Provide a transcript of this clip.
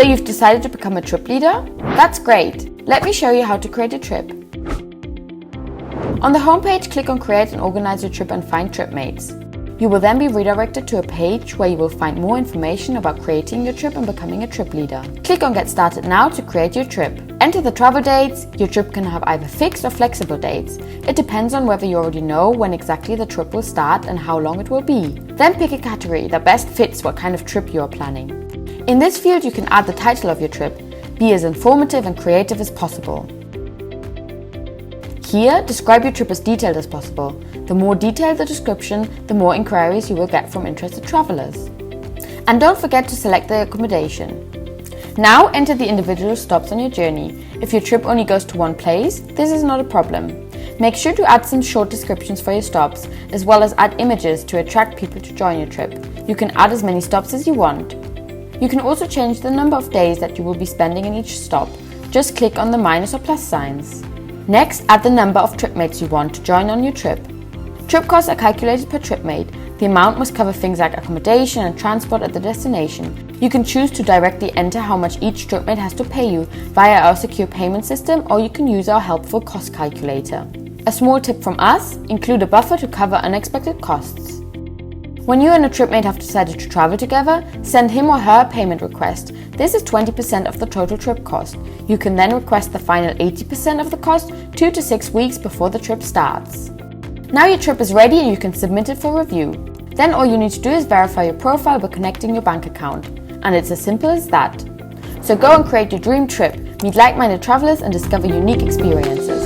So you've decided to become a trip leader? That's great! Let me show you how to create a trip. On the homepage, click on Create and Organize your trip and find trip mates. You will then be redirected to a page where you will find more information about creating your trip and becoming a trip leader. Click on Get Started Now to create your trip. Enter the travel dates. Your trip can have either fixed or flexible dates. It depends on whether you already know when exactly the trip will start and how long it will be. Then pick a category that best fits what kind of trip you are planning. In this field, you can add the title of your trip. Be as informative and creative as possible. Here, describe your trip as detailed as possible. The more detailed the description, the more inquiries you will get from interested travelers. And don't forget to select the accommodation. Now enter the individual stops on your journey. If your trip only goes to one place, this is not a problem. Make sure to add some short descriptions for your stops, as well as add images to attract people to join your trip. You can add as many stops as you want. You can also change the number of days that you will be spending in each stop. Just click on the minus or plus signs. Next, add the number of trip mates you want to join on your trip. Trip costs are calculated per trip mate. The amount must cover things like accommodation and transport at the destination. You can choose to directly enter how much each trip mate has to pay you via our secure payment system, or you can use our helpful cost calculator. A small tip from us: include a buffer to cover unexpected costs. When you and a trip mate have decided to travel together, send him or her a payment request. This is 20% of the total trip cost. You can then request the final 80% of the cost 2 to 6 weeks before the trip starts. Now your trip is ready and you can submit it for review. Then all you need to do is verify your profile by connecting your bank account. And it's as simple as that. So go and create your dream trip, meet like-minded travelers and discover unique experiences.